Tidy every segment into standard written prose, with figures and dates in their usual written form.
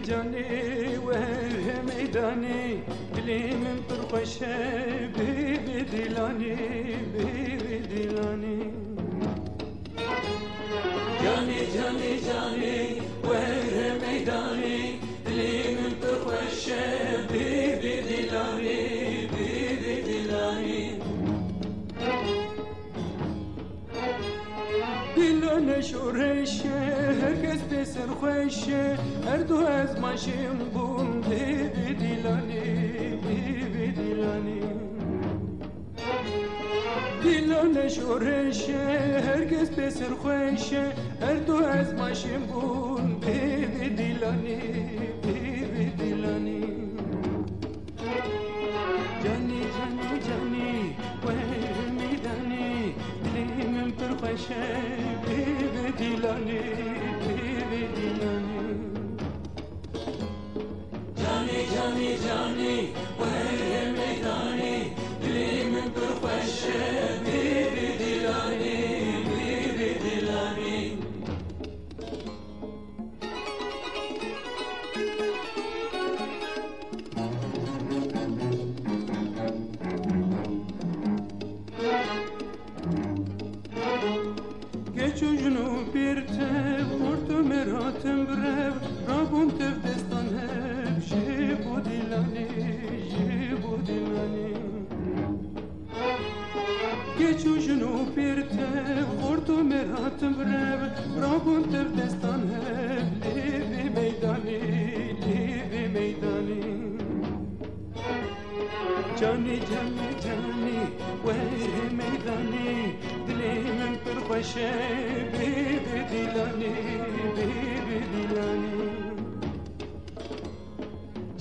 جاني وهر ميداني دلي من طرقشه بيبي دلاني بيبي دلاني جاني جاني جاني وهر ميداني دلي من طرقشه بيبي دلاني بيبي دلاني دلانه شورشه herkes besir خوشه هر دو از ماشین بون بیبی دیلانی بیبی دیلانی دیلانه شورشه herkes besir خوشه هر دو از ماشین بون بیبی دیلانی بیبی دیلانی جانی جانی جانی وهر میدانی دلی من پرخوشه بیبی دیلانی بیبی دیلانی جانی جانی جانی وهر میدانی دلی من پرخوشه بیبی دیلانی بیبی دیلانی Çocuğunu bir tev, orta meratım brev, Rabum tev destan hep, jibu dilani, jibu dilani. Çocuğunu bir tev, orta meratım brev, Rabum tev destan hep, libi meydani, libi meydani. Cani cani cani, vehri meydani, dilim perxoşe, bibi dilani, bibi dilani.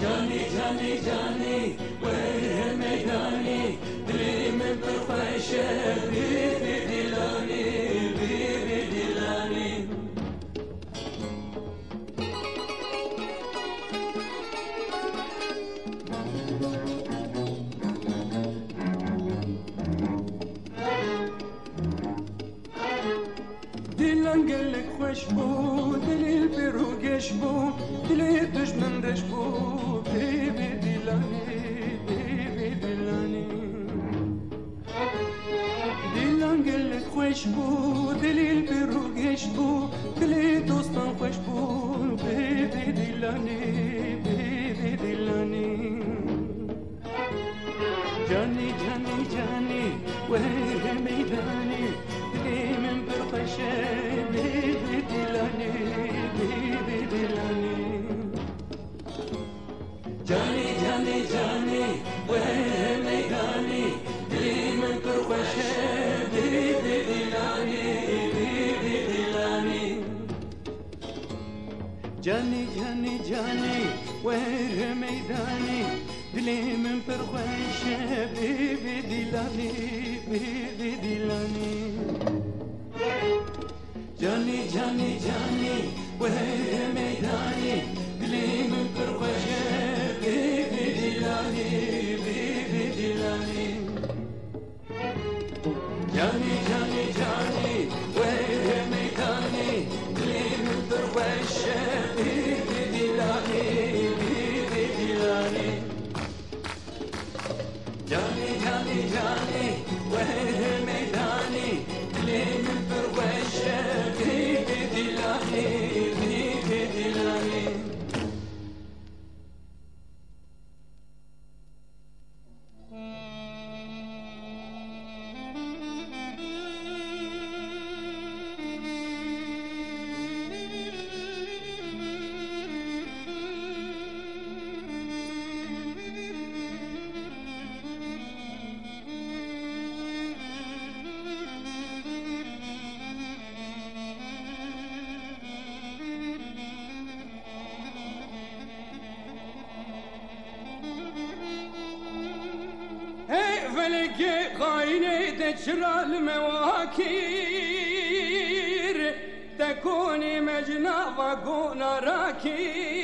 Cani cani cani, vehri meydani, dilim perxoşe, bibi dilani, bibi dilani. Dilan gellik hoş bu, dilil birugeş bu, dili düşman reş bu, bibi dilani, bibi dilani. Dilan gellik hoş bu, dilil birugeş bu, dili dostan hoş bu, bibi dilani, bibi dilani. Cani cani cani, vehre meydani, من برخشه بیبی دیلانی بیبی دیلانی جانی جانی جانی وهر میدانی دلی من برخشه بیبی دیلانی بیبی دیلانی جانی جانی جانی وهر میدانی دلی من برخشه بیبی دیلانی بیبی دیلانی جانی جانی جانی وهر میدانی دلی من پرخوشه بیبی دیلانی بیبی دیلانی جانی جانی جانی وهر میدانی دلی من پرخوشه بیبی دیلانی بیبی دیلانی جانی جانی جانی وهر میدانی دلی من پرخوشه بیبی دیلانی بیبی دیلانی فلك قاينة تشرى المواكير تكوني مجنى وكون راكير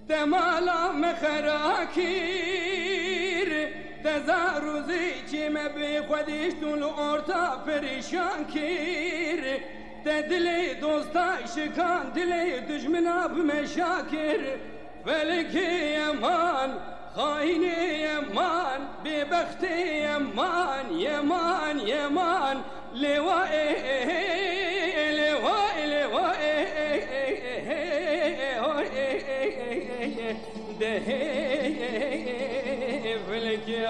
تمالا مخراكير تزاروزي چی مبی خودش طول ارتا پریشان کیر تدلي دوستاي شكان دلي دجمنا بمشاكر فلكي يمان خايني يمان ببختي يمان يمان يمان لوائي لوائي لوائي دهي فلكي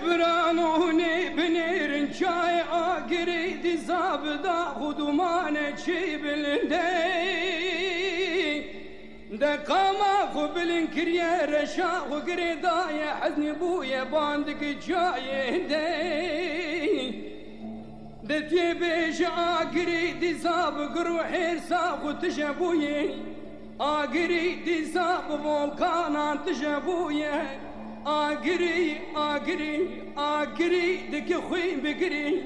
برانوني بنيرن شاي آقري دي زابدا خدومانة شي بلندي دا قاما خبلن كريا رشا وقري دايا حزني بويا باندك جاي دي دتي بيش آقري دي زاب قرو حيرسا وتشبوي آقري دي زاب فولكانا تشبوي آقري آقري آقري دك خوين بقري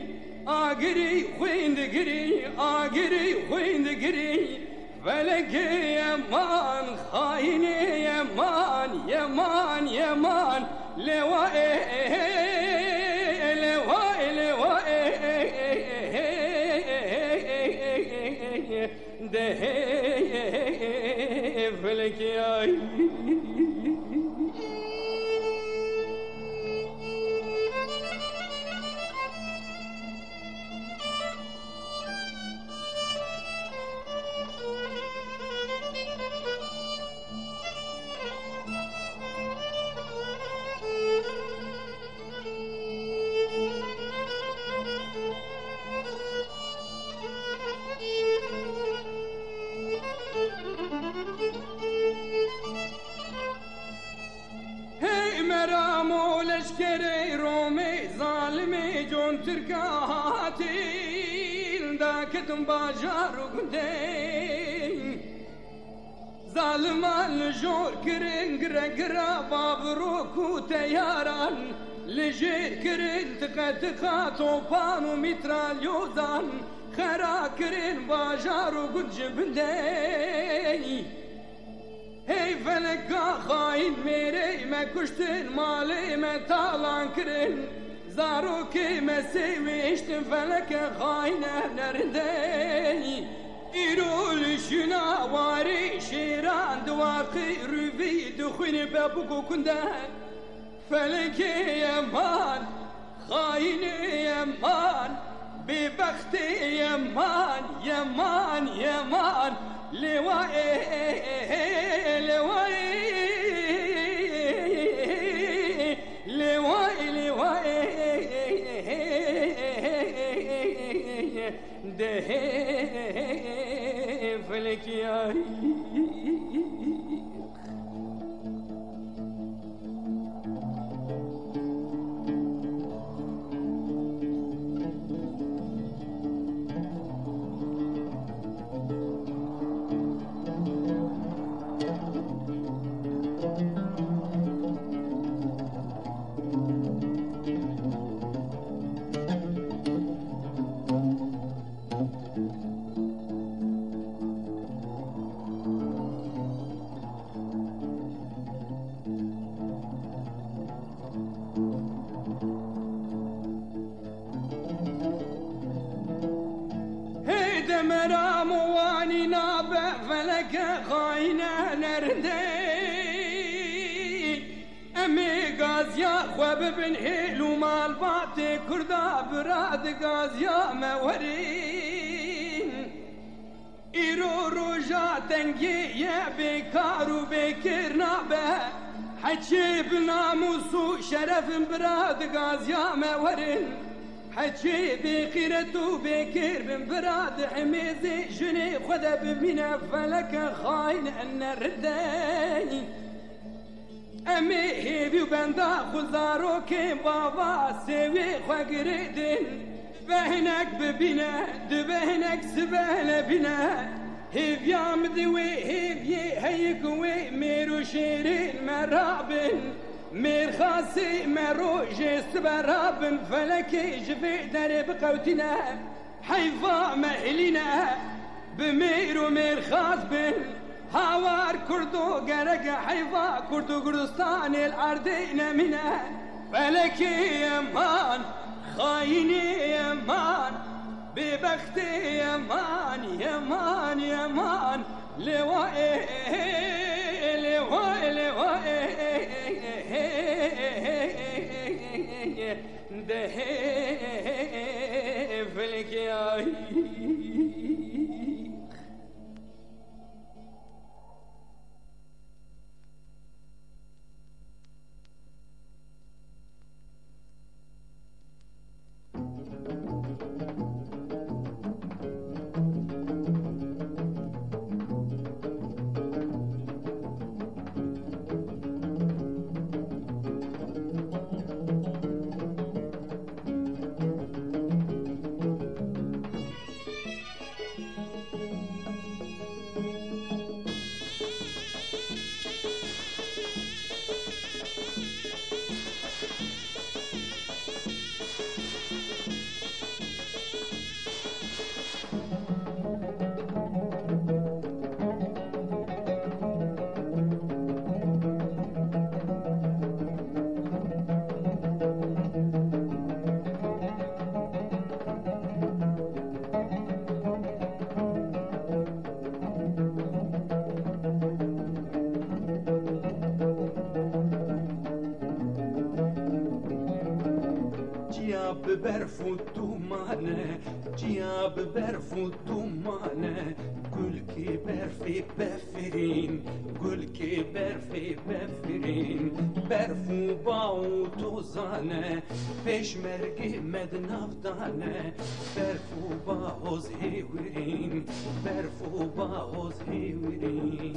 آقري خوين دقري آقري خوين دقري فلك يمان خايني يمان يمان يمان لوائي لوائي لوائي دهي فلك ياي مرامو لشكري رومي ظالمي جون تركاتي داكتم باجارو قدين ظالمان لجور كرين قرا قرا بابروكو تياران لجير كرين تقا طوفان ومتراليوزان خرا كرين باجارو قد جبندين هي فلكا خاين ميري ما كشتن مالي ما تالان كرن زاروكي ما سيويشتن فلكا خاينة نردي إيرول شنا واري شيران دواقي روفي دخين بابوكو كندان فلكي يمان خاين يمان ببختي يمان يمان يمان لوائي لوائي لوائي لوائي دهي فلك ياي مرام واني نابع فلك خاينة نردي امي غازيا خواب بن هيلو مال باتي كردا براد غازيا مورين ايرو روجا تنجي يا بكارو بكر نابع حجي بناموسو شرف براد غازيا مورين حجي بخيرتو بكير بن براد حميزي جني خذا بمنا فلك خاين ان رداني امي هيفي بندا خزارو كي بابا سوي خواقردن بهنك ببنا دبهنك سبهل بنا هيفيا مدوي هيفي هيكوي ميرو شيرين مرابن مير خاصي مرو جيست برابن فلكي جفي درب قوتنا حيفا مهلنا بميرو مير خاص بن هاوار كردو غرق حيفا كردو كردستان الأرضين منا فلكي يمان خايني يمان ببختي يمان يمان يمان لوائي لوائي لوائي ده فلكي برفو دومانه جیاب برفو دومانه گل که برفی بفرین گل که برفی بفرین برفو باو توزانه پشمرگی مدنافدانه برفو باوز هیورین برفو باوز هیورین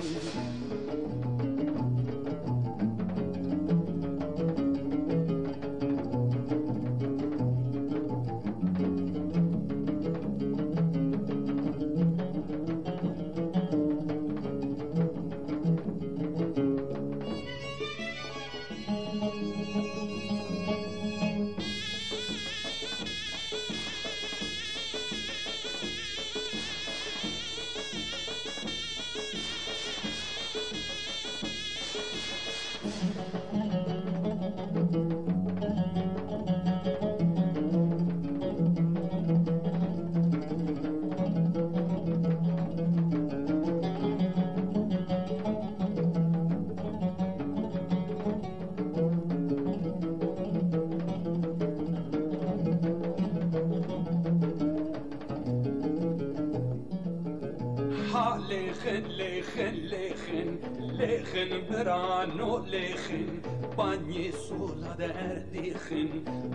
لخن برانو لخن بانی سولا دردخن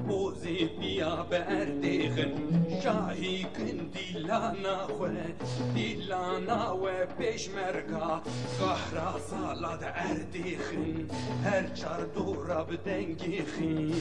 بوزی بیا بردخن شاهی کن دیلانا خوه دیلانا و پیشمرگا قهرا سالا دردخن هر چار دورا بدنگخن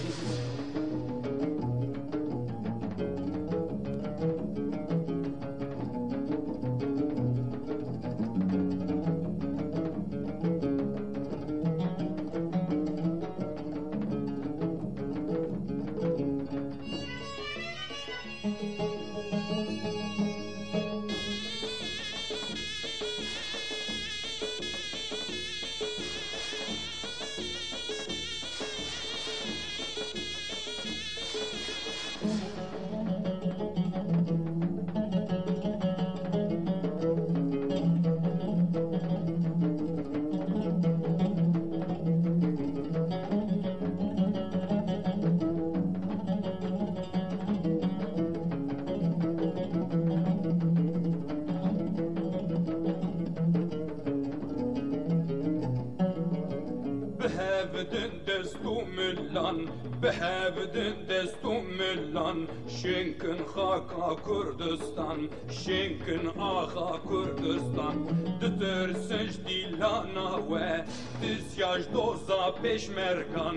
بهبدن دستو ملان شنکن خاکا کردستان شنکن آخا کردستان دتر سجدی مولانا و دزیاج دوزا پیشمرگان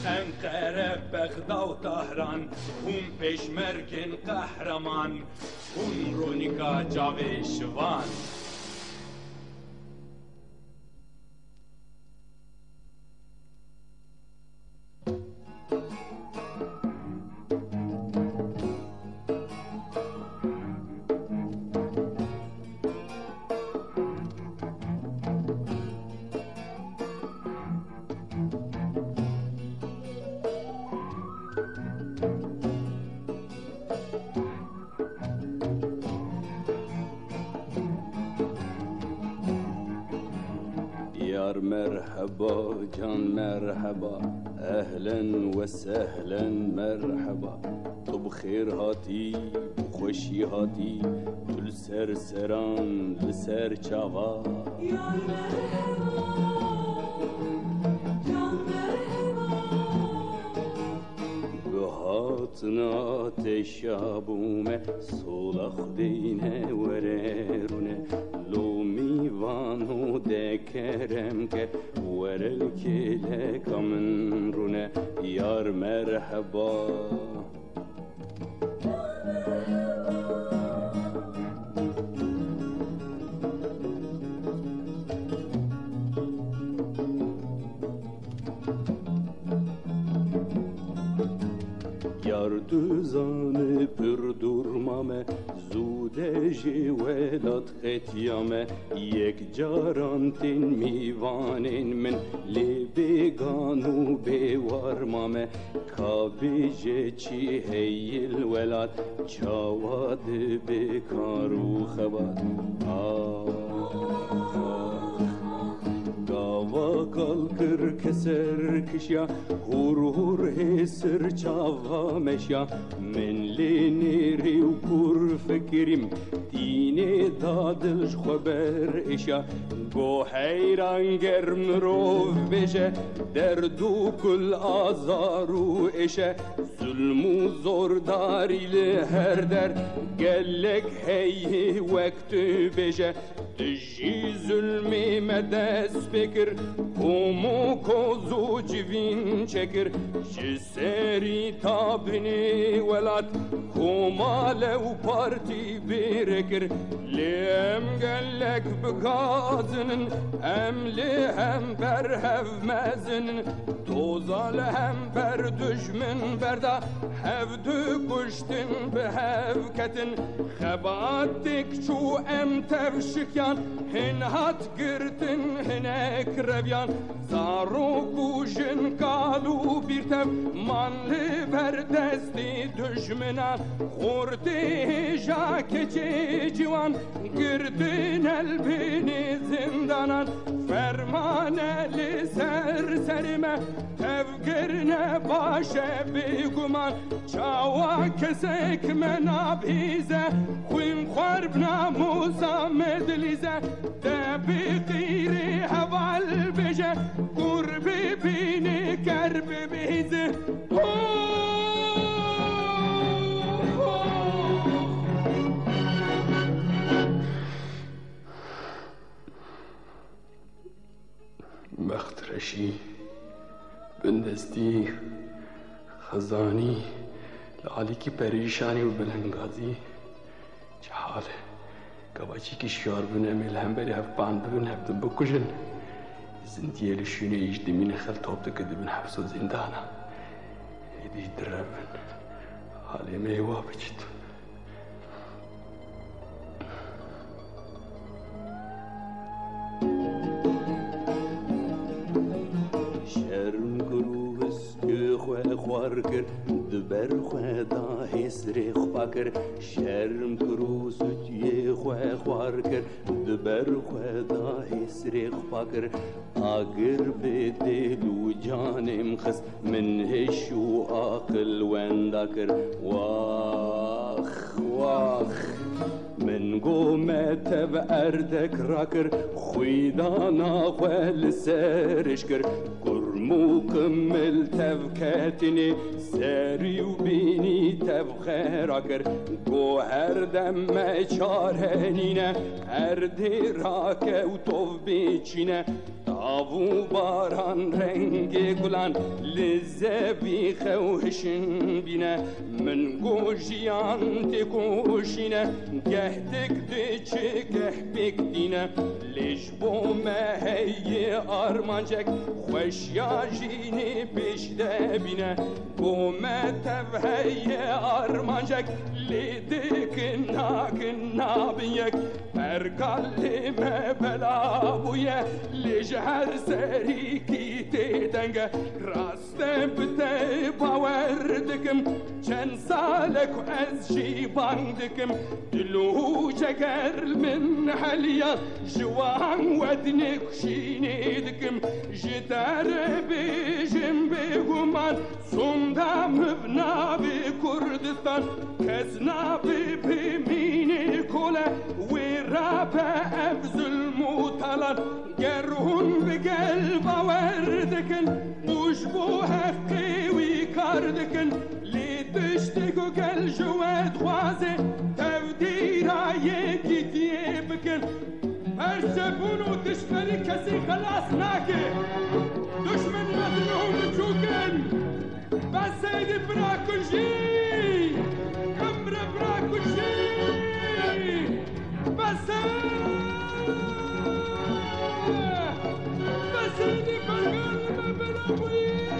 انقره بغدا و تهران هم پیشمرگن قهرمان هم رونیکا جاویشوان مرحبا جان مرحبا اهلا و سهلا مرحبا تو بخیر هاتی خوشی هاتی تو سرسران لسر چاوا یا مرحبا جان مرحبا بهاتنا تشابومه سولخ دینه وررونه وانو دکرم که ورل کله کمن رونه یار مرحبا یار دوزانه پر durmame زوده جی ولاد ختیامه یک جارانتین میوانین من لی بیگانو بیوارمامه کابیجه چی هیل ولاد چاواد بیکارو خباد کال کر کسر کشیا هور هور هسر چاوا مشیا من لینری و پر فکریم دینه دادش خبر اشیا گو حیران گرم رو بشه دردو کل آزارو اشه ظلم و زورداری لهر در گلک هی وقت بشه دجی ظلمی مدست فکر همو کوزو جوین چکر جسری تابنی ولاد هماله و پارتی بیرکر لیم گلک بگازنن هم لهم بر هف مزنن توزال هم بر دشمن بردا هف دو کشتن به هف کتن خباتک چو ام تفشکیان هن هات گرتن هنک رویان زارو کوشن کالو بیرتم من بر دستی دشمنان خورده جاکچه جوان گردن البین زندانان فرمانه لسر سرمه تفگر نباشه بگمان چاوا کسک من آبیزه خویم خورب ناموسا مدلیزه دبی قیری حوال بشه قربی بینی کرب بیزه مخترشی بندستی خزانی لالی کی پریشانی و بلنگازی چه حاله گواچی کی شیار بونه ملهم بری هف باند بون هف دو بکشن زندیه لشونه ایش دمین خل توب تکده بن حبس و زندانا ایدیش دربن حاله میوا بچید شرم گروه که خواه خوار کر دبر خواه دا حسر خواه کر شرم گروه سوچی خواه خوار کر دبر خواه دا حسر خواه کر آگر به دلو جانم خس من هشو عاقل وندا کر واخ واخ من قومت بأردك راكر خويدانا خوال سرشكر قرمو كمل تفكاتني ساري وبيني تفخيراكر قو هردم چارهنينه هردي راك وطوف بيچينه تابو باران رنگ گلان لزبی خوشن بینه من گوشیان تکوشینه گهدک دیچه گه بک دینه لیش بو مهی آرمانجک خوشیا جینی پیش دبینه بو متوهی آرمانجک لیدک ناک بیک برگالی مبلا بویه لیش هر سری کی تیدنگه راستم بته باوردکم چند سالک از جیبان دکم دلو جگر من حلیا جوان ودنک شینی دکم جدر بیجم بگمان سوندا مبنا بی کردستان کسنا بی بمینی کله ویرا به افزل موتالان گرهون بقلب وردكن وش بو حقي ويكاردكن لي تشتكو قل جواد خوازي تفديرا يكي تيبكن هرشبونو تشتري كسي خلاص ناكي دشمن مدنهم تشوكن بس هيدي براكو جي امر براكو جي بس سيدي بالقلب بالابوية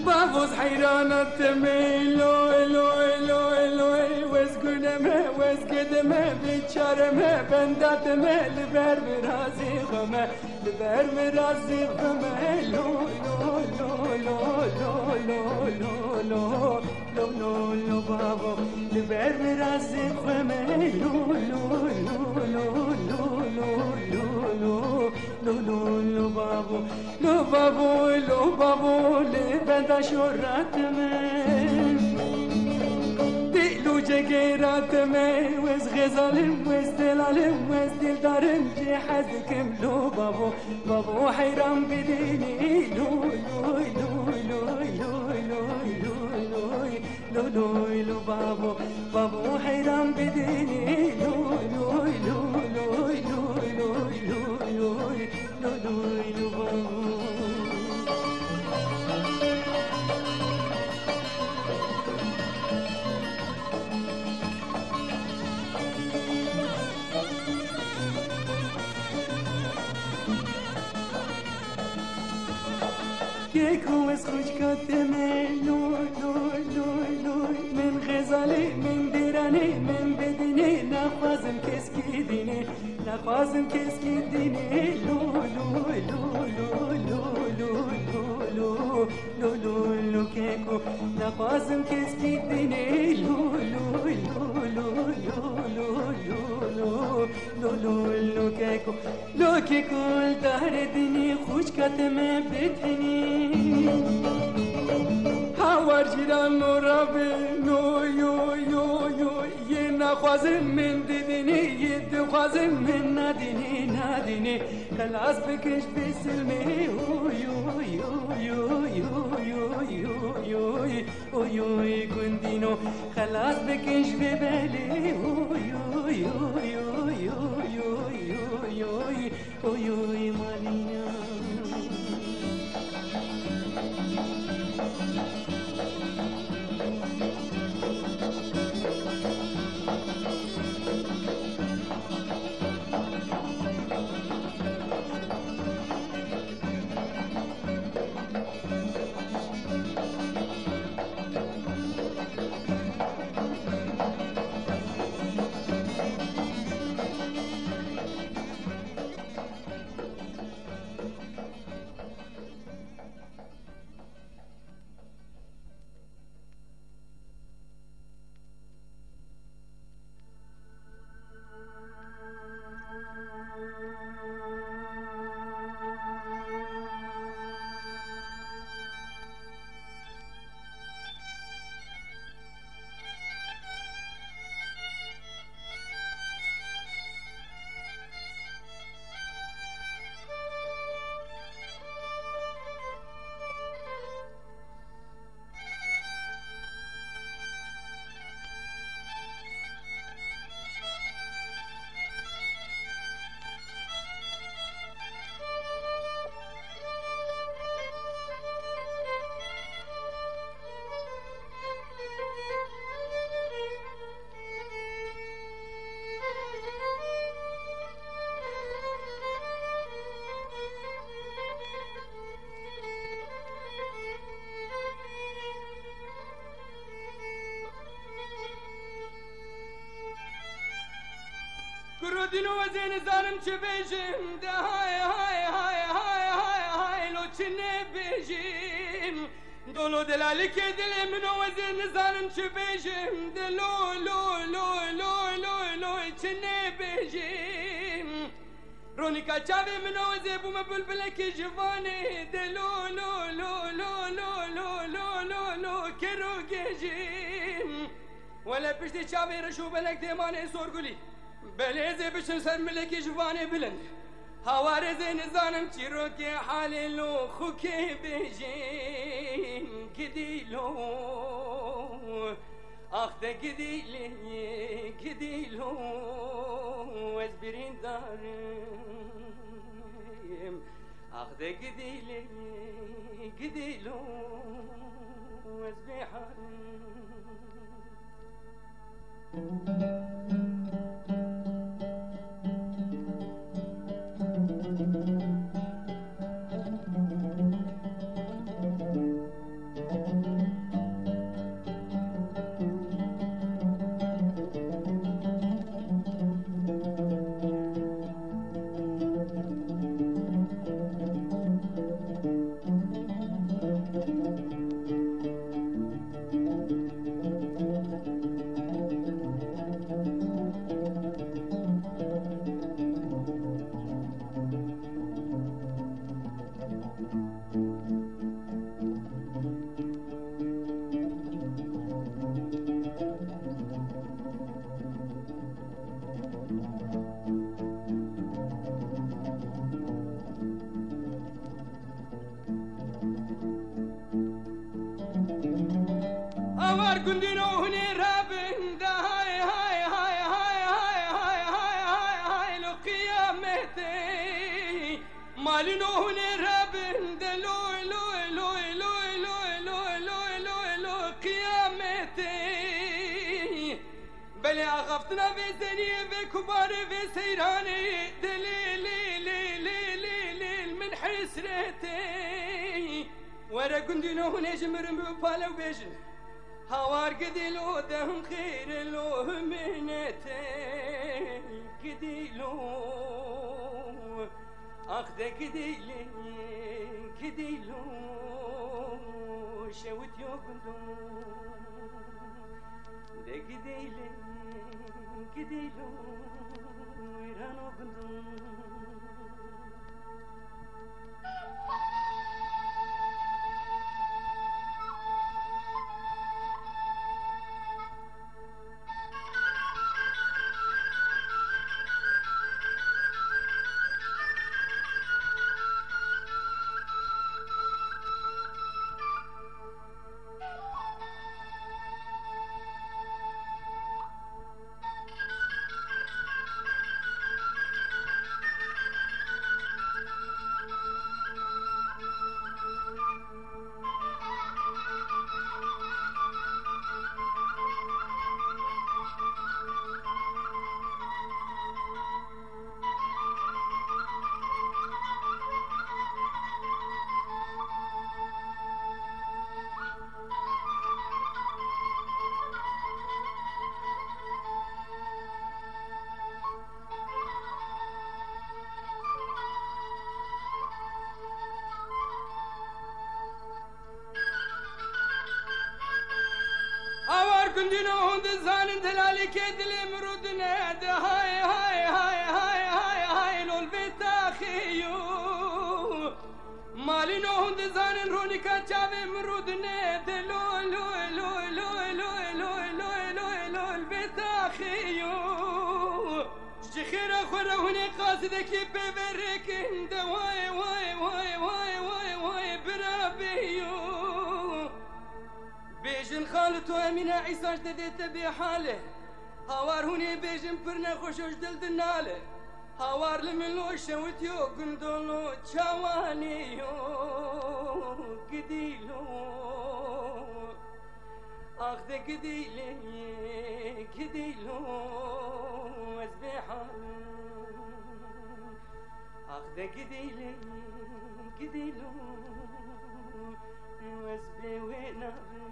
بابوز حيرانة تميلو إلو إلو إلو واسكن بونمه وزگدمه بیچارمه بنداتمه لبر مرازی غمه لبر مرازی غمه لو لو لو لو لو لو لو لو لو لو بابا لبر مرازی غمه لو لو لو لو لو لو لو لو لو لو بابا لو بابا لو بابا لبندا شراتمه دلو جگیراتمه وز غزالم وز دلالم وز دلدارم جی حزکم لو بابو بابو حیران بدینی لو لو لو لو لو لو لو لو لو لو بابو بابو حیران بدینی لو لو لو لو لو لو لو لو لو لو بابو كيكو مسخوش كتمي لوي لوي لوي لوي من غزالي من ديراني من بدني نخوازم كسكي ديني نخوازم كسكي ديني لوي لوي لوي لوي لوي لوي لوي لوي لوي كيكو نخوازم كسكي ديني لوي لوي لوي لوي لوي لوي كيكو لو كيكو الدهر ديني خوش كتمي بدهني هاور جیران مرابه نو یو یو یو یه نخوازم من دیدینی یه دخوازم من ندینی ندینی خلاص بکش بسلمه یو یو یو یو یو یو یو یو یو گندینو خلاص بکش ببلی یو یو یو یو یو یو یو یو مالینه دینو وزین زارم چه بیجیم ده های های های های های های لو چه نبیجیم دولو دلالی که دلی منو وزین زارم چه بیجیم ده لو لو لو لو لو لو چه نبیجیم رونیکا چاوی منو وزی بوم بلبله که جوانی ده لو لو لو لو لو لو لو لو لو که رو گیجیم ولی پشتی چاوی رشو بلک دیمانه سورگولی بليزي باش نسملك جواني بلند هوارزي نزانم تيروكي حالي لو خوكي بيجين كديلو اخذ كديلو وازبرين دارم اخذ كديلو وازبحان مالي نوهن رابن دلوي لوي لوي لوي لوي لوي لوي لوي لوي قيامتي بلي أغفتنا في زنية في كبار في سيراني دليلي لي لي لي لي من حسرتي ورا قندي نوهن جمرم ببالا وبيجن هوار قديلو دهم خير لو منتي قديلو أخذ قديلي قديلو شوت يوقندو ده قديلي قديلو ويرانو قندو كندنا هند زان دلالي كدل مرودنا هاي هاي هاي هاي هاي هاي لول بتاخيو مالي نو هند زان روني كاتشافي مرودنا دلو لو لو لو لو لو لو لو لو بتاخيو شخيرا خورا هني قاصدك ببرك انت واي واي واي واي واي واي برابيو بيجن خالتو امينة عيساش دديت بحاله هاوار هوني بيجن برنا خوشوش دل دناله هاوار لمنلو شوتيو قندولو تشاوانيو قديلو اخذ قديلي قديلو ازبحاله اخذ قديلي قديلو وازبي وينابي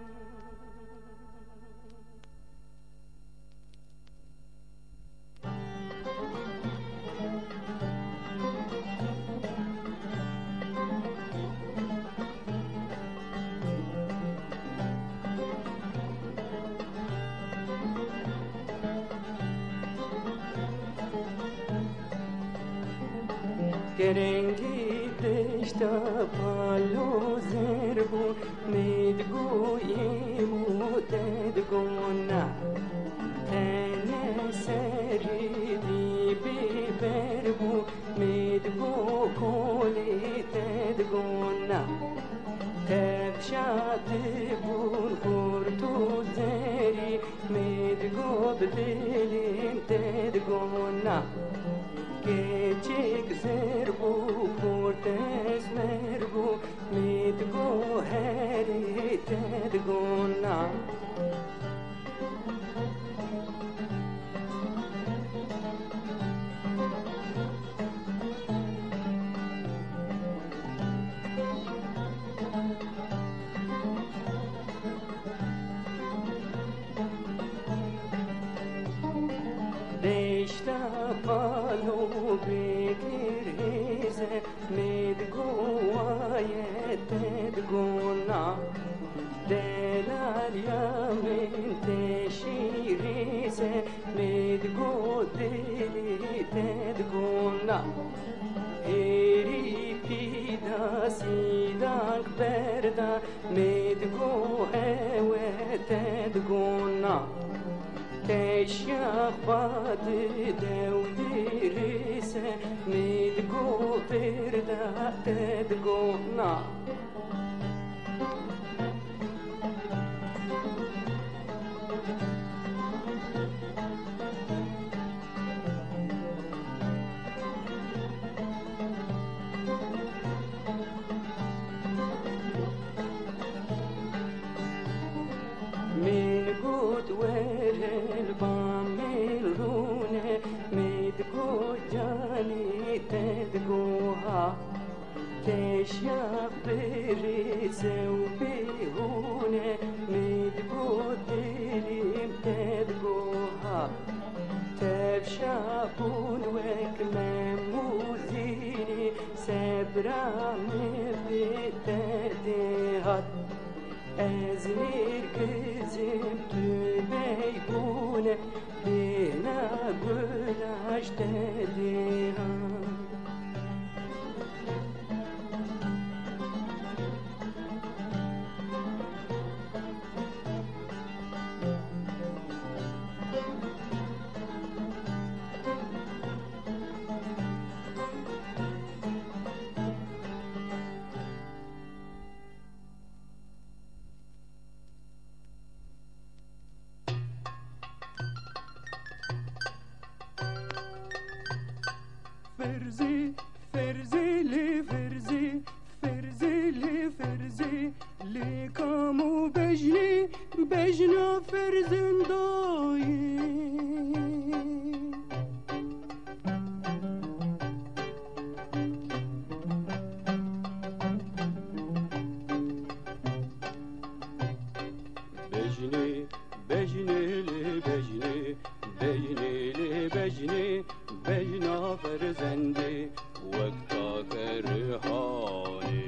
كرنجي دشتا بالو زربو مدقو يمو تدقونا تانا سريدي ببربو مدقو كولي تدقونا تبشات بون كورتو زري مدقو بدلين تدقونا كيتشيك زربو كورتس مربو ميتقو هاري تدقونا دشتا بالو بكر هزه مدقو آيت تدقونا دلال يمين تشيريزه مدقو دلي تدقونا هيري بيدا سيدانك بردا مدقو هوا تدقونا تشيخ باد دودرسه مدقو بردا تدقونا تشيا بريسة وبيهونة مدبو دليم تدبوها تفشابون وكمام موزيني سبرا مبتدهات أزنير كزم تبيبونة بينا بلاش تدهات فرزي فرزي لي فرزي فرزي لي فرزي لي كامو بجني بجنا فرزن داي بجني بجني لي بجني بجني لي بجني بجنا فرزندي وقتا كرهاني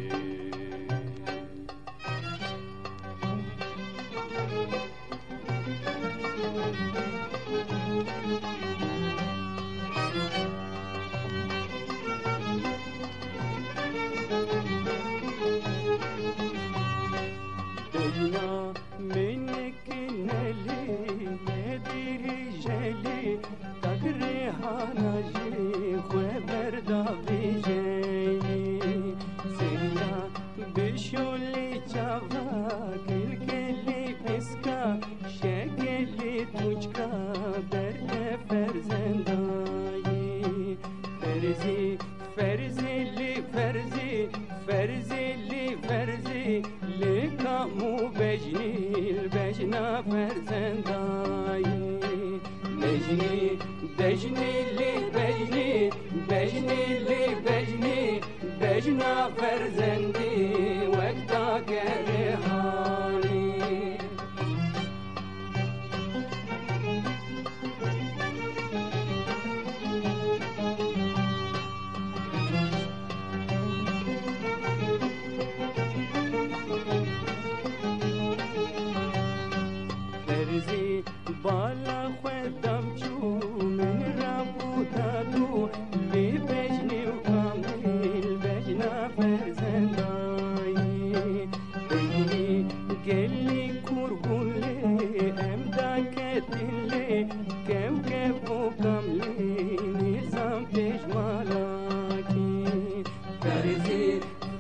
بجنا منك نلي نديري جلي تكرهانا جي خبر دا بيجيني سيلا بشولي چاوا كل كلي بسكا شكلي توچكا برد فرزنداي فرزي فرزي لي فرزي فرزي لي فرزي لكامو بجني البجنا فرزنداي بجني بجني لي بجني بجني لي بجني بجنا فرزندي وقتا كرهاني فرزي بالا خدام شو من رابو دادو لي بجني وكامل بجنا فرزنداي بجني قلي كوربولي امدا كتلي كم كبو كاملي نظام تجمالاكي فرزي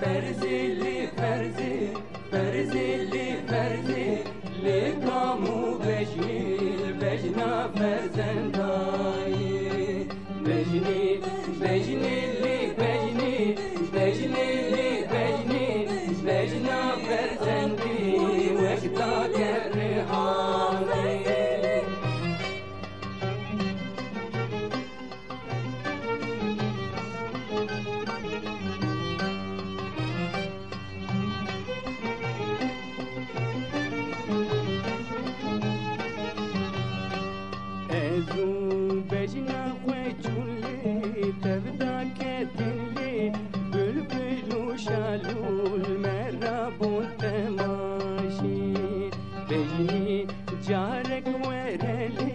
فرزي لي فرزي فرزي لي فرزي لكامو بجني البجنا فرزنداي بجني بجني لي بجني بجني لي بجني بجنا فرزندي وقتا كرهاني ازو بجنا خوچولي تبدا كتلي بلبل وشالول مرابون تماشي بجني جارك ورلي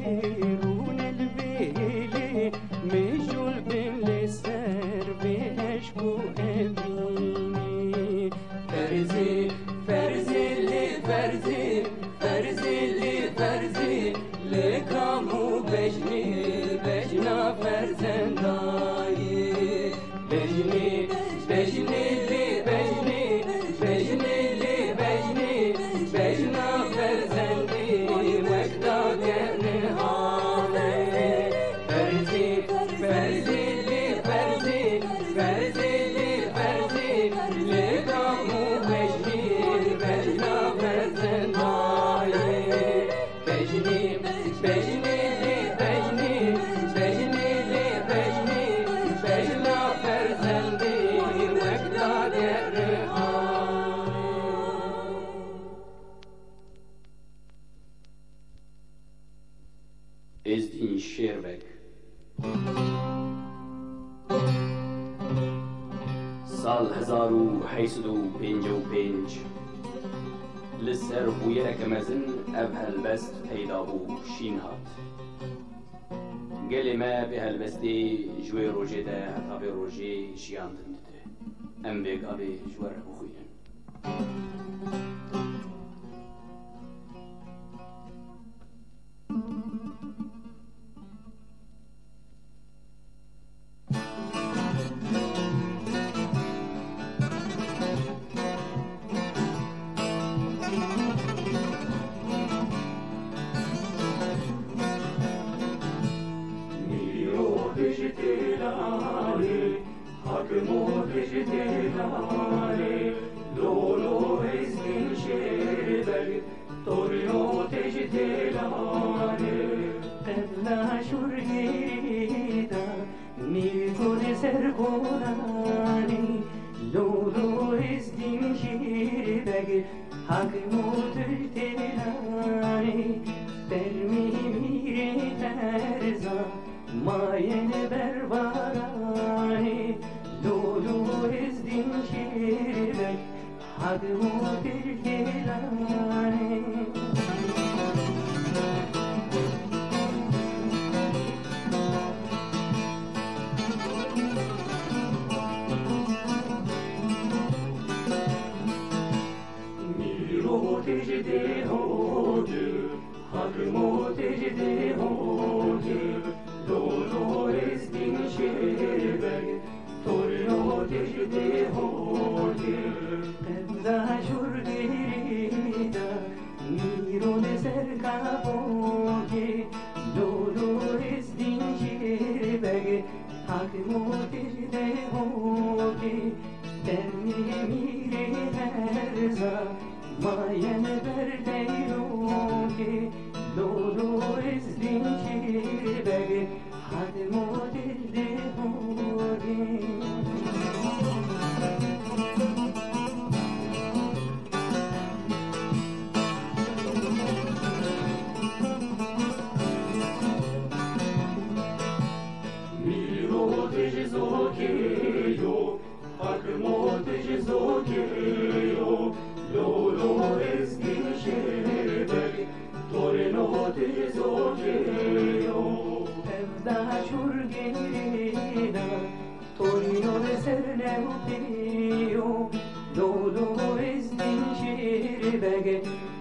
رون البيلي مجول بالسر بهشكو ابيني فرزي فرزي لي فرزي فرزي لي فرزي لكامو بجني بجنا فرزنداي بجني بجني لي بجني بجني لي بجني بجنا فرزندي وقتا كرهاني فرزي فرزي لي فرزي فرزي لي فرزي سال 1855 لسر بویرک مزن اف هلبست پیدا بو شین هات گلی ما به هلبستی جوی روژه ده حتا به روژه جیان دنده ام بگا به جوار بخویدن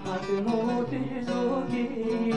Hak motizo ki